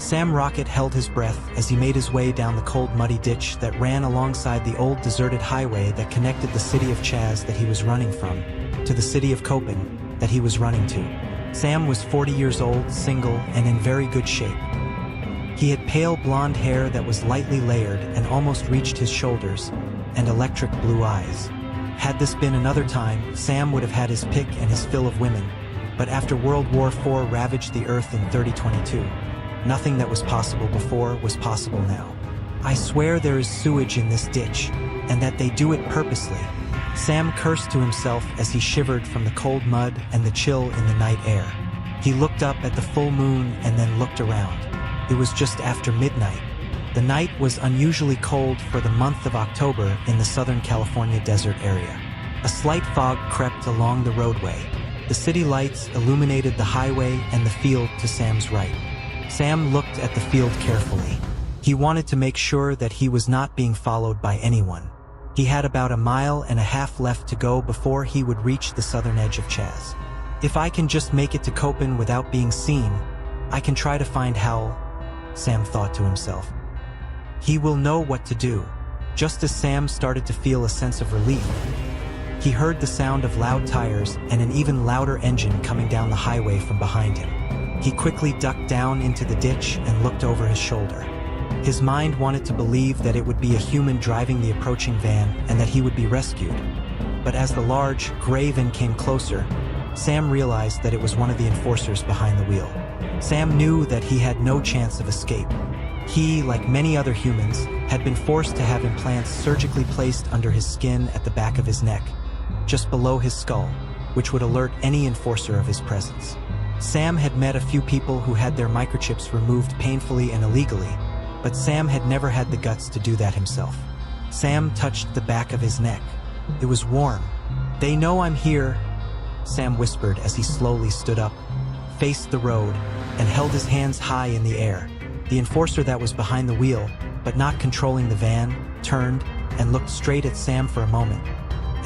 Sam Rocket held his breath as he made his way down the cold, muddy ditch that ran alongside the old deserted highway that connected the city of Chaz that he was running from to the city of Copen that he was running to. Sam was 40 years old, single, and in very good shape. He had pale blonde hair that was lightly layered and almost reached his shoulders, and electric blue eyes. Had this been another time, Sam would have had his pick and his fill of women, but after World War IV ravaged the earth in 3022, nothing that was possible before was possible now. I swear there is sewage in this ditch, and that they do it purposely. Sam cursed to himself as he shivered from the cold mud and the chill in the night air. He looked up at the full moon and then looked around. It was just after midnight. The night was unusually cold for the month of October in the Southern California desert area. A slight fog crept along the roadway. The city lights illuminated the highway and the field to Sam's right. Sam looked at the field carefully. He wanted to make sure that he was not being followed by anyone. He had about a mile and a half left to go before he would reach the southern edge of Chaz. If I can just make it to Copen without being seen, I can try to find Howell, Sam thought to himself. He will know what to do. Just as Sam started to feel a sense of relief, he heard the sound of loud tires and an even louder engine coming down the highway from behind him. He quickly ducked down into the ditch and looked over his shoulder. His mind wanted to believe that it would be a human driving the approaching van and that he would be rescued. But as the large, gray van came closer, Sam realized that it was one of the enforcers behind the wheel. Sam knew that he had no chance of escape. He, like many other humans, had been forced to have implants surgically placed under his skin at the back of his neck, just below his skull, which would alert any enforcer of his presence. Sam had met a few people who had their microchips removed painfully and illegally, but Sam had never had the guts to do that himself. Sam touched the back of his neck. It was warm. "They know I'm here," Sam whispered as he slowly stood up, faced the road, and held his hands high in the air. The enforcer that was behind the wheel, but not controlling the van, turned and looked straight at Sam for a moment,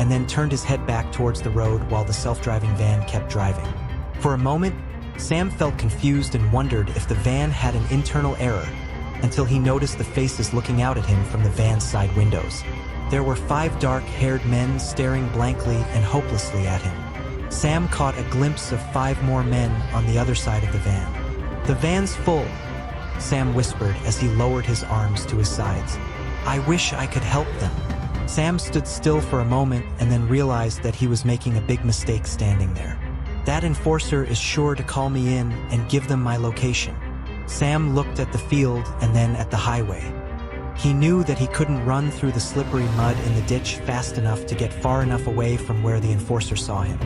and then turned his head back towards the road while the self-driving van kept driving. For a moment, Sam felt confused and wondered if the van had an internal error, until he noticed the faces looking out at him from the van's side windows. There were 5 dark-haired men staring blankly and hopelessly at him. Sam caught a glimpse of 5 more men on the other side of the van. "The van's full," Sam whispered as he lowered his arms to his sides. "I wish I could help them." Sam stood still for a moment and then realized that he was making a big mistake standing there. "That enforcer is sure to call me in and give them my location." Sam looked at the field and then at the highway. He knew that he couldn't run through the slippery mud in the ditch fast enough to get far enough away from where the enforcer saw him.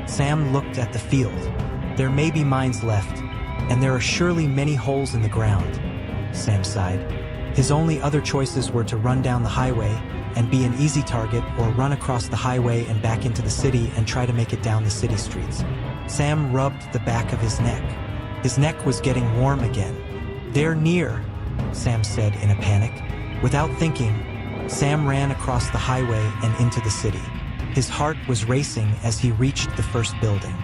Sam looked at the field. There may be mines left, and there are surely many holes in the ground, Sam sighed. His only other choices were to run down the highway and be an easy target, or run across the highway and back into the city and try to make it down the city streets. Sam rubbed the back of his neck. His neck was getting warm again. "They're near," Sam said in a panic. Without thinking, Sam ran across the highway and into the city. His heart was racing as he reached the first building.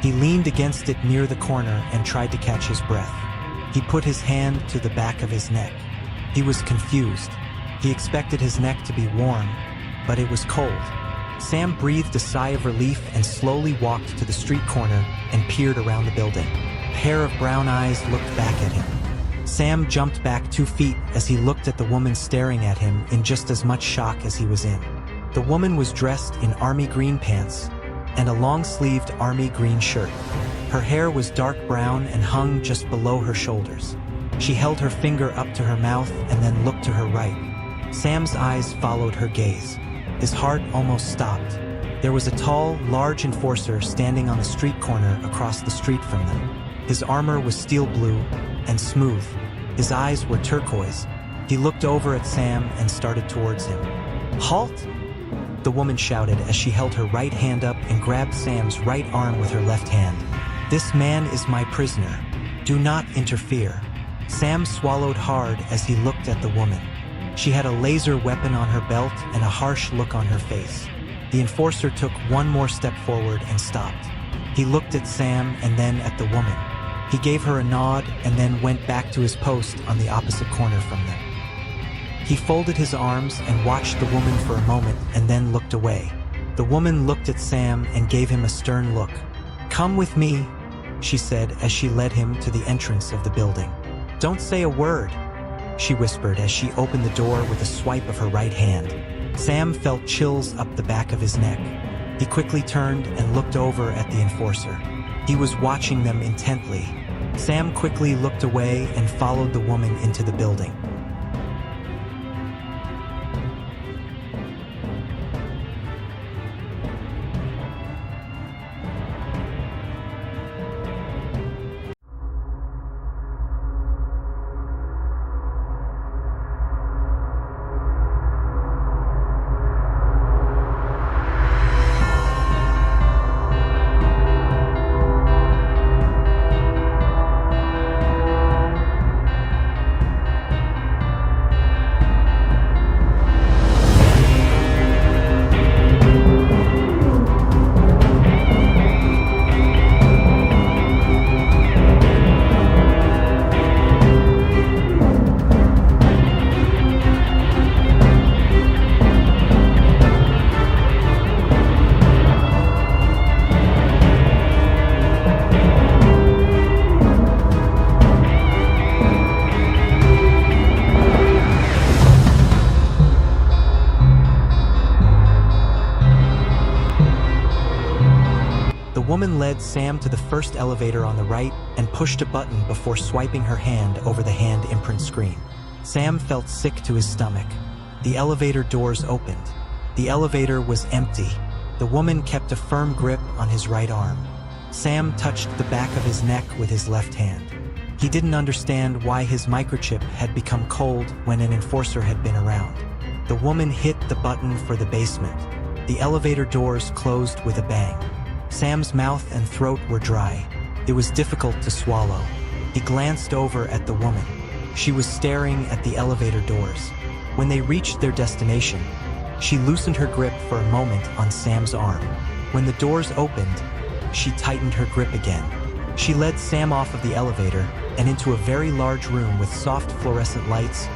He leaned against it near the corner and tried to catch his breath. He put his hand to the back of his neck. He was confused. He expected his neck to be warm, but it was cold. Sam breathed a sigh of relief and slowly walked to the street corner and peered around the building. A pair of brown eyes looked back at him. Sam jumped back 2 feet as he looked at the woman staring at him in just as much shock as he was in. The woman was dressed in army green pants and a long-sleeved army green shirt. Her hair was dark brown and hung just below her shoulders. She held her finger up to her mouth and then looked to her right. Sam's eyes followed her gaze. His heart almost stopped. There was a tall, large enforcer standing on the street corner across the street from them. His armor was steel blue and smooth. His eyes were turquoise. He looked over at Sam and started towards him. "Halt!" the woman shouted as she held her right hand up and grabbed Sam's right arm with her left hand. "This man is my prisoner. Do not interfere." Sam swallowed hard as he looked at the woman. She had a laser weapon on her belt and a harsh look on her face. The enforcer took one more step forward and stopped. He looked at Sam and then at the woman. He gave her a nod and then went back to his post on the opposite corner from them. He folded his arms and watched the woman for a moment and then looked away. The woman looked at Sam and gave him a stern look. "Come with me," she said as she led him to the entrance of the building. "Don't say a word," she whispered as she opened the door with a swipe of her right hand. Sam felt chills up the back of his neck. He quickly turned and looked over at the enforcer. He was watching them intently. Sam quickly looked away and followed the woman into the building. The woman led Sam to the first elevator on the right and pushed a button before swiping her hand over the hand imprint screen. Sam felt sick to his stomach. The elevator doors opened. The elevator was empty. The woman kept a firm grip on his right arm. Sam touched the back of his neck with his left hand. He didn't understand why his microchip had become cold when an enforcer had been around. The woman hit the button for the basement. The elevator doors closed with a bang. Sam's mouth and throat were dry. It was difficult to swallow. He glanced over at the woman. She was staring at the elevator doors. When they reached their destination, she loosened her grip for a moment on Sam's arm. When the doors opened, she tightened her grip again. She led Sam off of the elevator and into a very large room with soft fluorescent lights,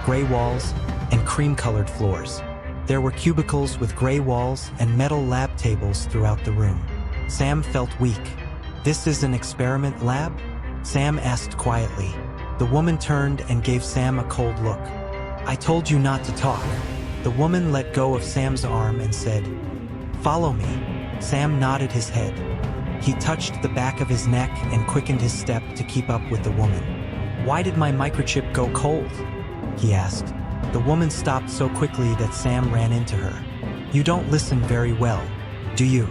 gray walls, and cream-colored floors. There were cubicles with gray walls and metal lab tables throughout the room. Sam felt weak. "This is an experiment lab?" Sam asked quietly. The woman turned and gave Sam a cold look. "I told you not to talk." The woman let go of Sam's arm and said, "Follow me." Sam nodded his head. He touched the back of his neck and quickened his step to keep up with the woman. "Why did my microchip go cold?" he asked. The woman stopped so quickly that Sam ran into her. "You don't listen very well, do you?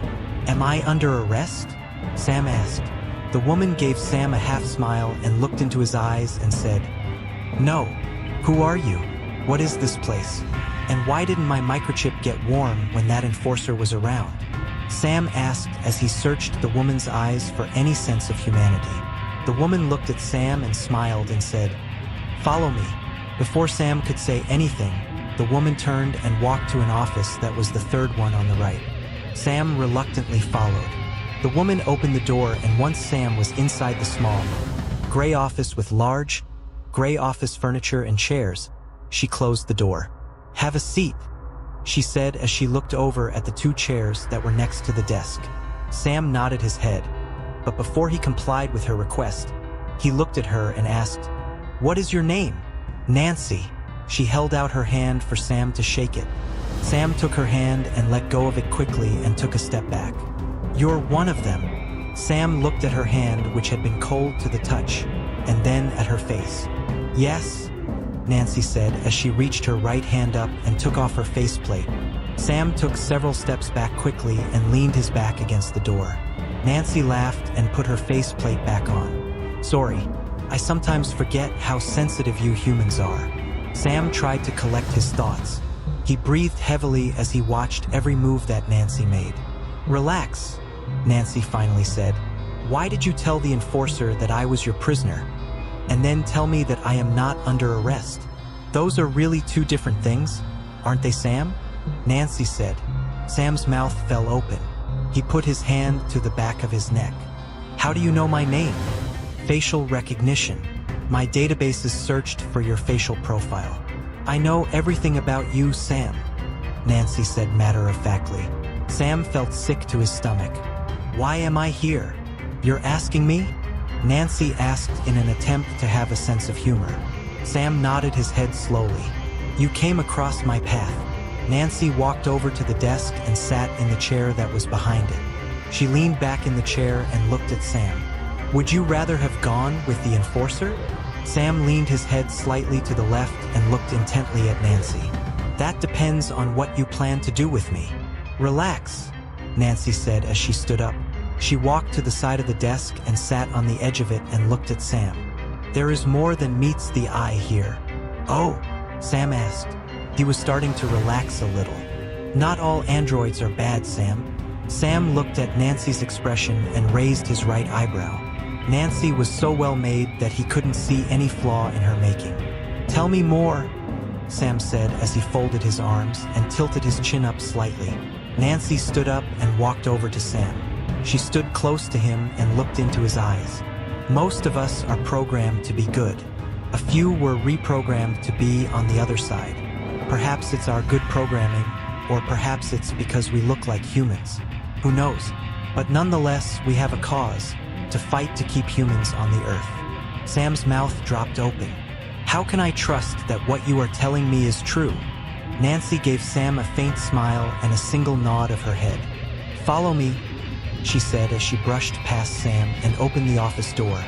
Am I under arrest?" Sam asked. The woman gave Sam a half smile and looked into his eyes and said, "No. Who are you? What is this place? And why didn't my microchip get warm when that enforcer was around?" Sam asked as he searched the woman's eyes for any sense of humanity. The woman looked at Sam and smiled and said, "Follow me." Before Sam could say anything, the woman turned and walked to an office that was the third one on the right. Sam reluctantly followed. The woman opened the door, and once Sam was inside the small, gray office with large, gray office furniture and chairs, she closed the door. "Have a seat," she said as she looked over at the two chairs that were next to the desk. Sam nodded his head, but before he complied with her request, he looked at her and asked, "What is your name?" "Nancy." She held out her hand for Sam to shake it. Sam took her hand and let go of it quickly and took a step back. "You're one of them." Sam looked at her hand, which had been cold to the touch, and then at her face. "Yes," Nancy said as she reached her right hand up and took off her faceplate. Sam took several steps back quickly and leaned his back against the door. Nancy laughed and put her faceplate back on. "Sorry, I sometimes forget how sensitive you humans are." Sam tried to collect his thoughts. He breathed heavily as he watched every move that Nancy made. "Relax," Nancy finally said. "Why did you tell the enforcer that I was your prisoner, and then tell me that I am not under arrest? Those are really two different things, aren't they, Sam?" Nancy said. Sam's mouth fell open. He put his hand to the back of his neck. "How do you know my name?" Facial recognition. My databases searched for your facial profile. I know everything about you, Sam, Nancy said matter-of-factly. Sam felt sick to his stomach. Why am I here? You're asking me? Nancy asked in an attempt to have a sense of humor. Sam nodded his head slowly. You came across my path. Nancy walked over to the desk and sat in the chair that was behind it. She leaned back in the chair and looked at Sam. Would you rather have gone with the enforcer? Sam leaned his head slightly to the left and looked intently at Nancy. That depends on what you plan to do with me. Relax, Nancy said as she stood up. She walked to the side of the desk and sat on the edge of it and looked at Sam. There is more than meets the eye here. Oh, Sam asked. He was starting to relax a little. Not all androids are bad, Sam. Sam looked at Nancy's expression and raised his right eyebrow. Nancy was so well made that he couldn't see any flaw in her making. Tell me more, Sam said as he folded his arms and tilted his chin up slightly. Nancy stood up and walked over to Sam. She stood close to him and looked into his eyes. Most of us are programmed to be good. A few were reprogrammed to be on the other side. Perhaps it's our good programming, or perhaps it's because we look like humans. Who knows? But nonetheless, we have a cause. To fight to keep humans on the earth. Sam's mouth dropped open. How can I trust that what you are telling me is true? Nancy gave Sam a faint smile and a single nod of her head. Follow me, she said as she brushed past Sam and opened the office door.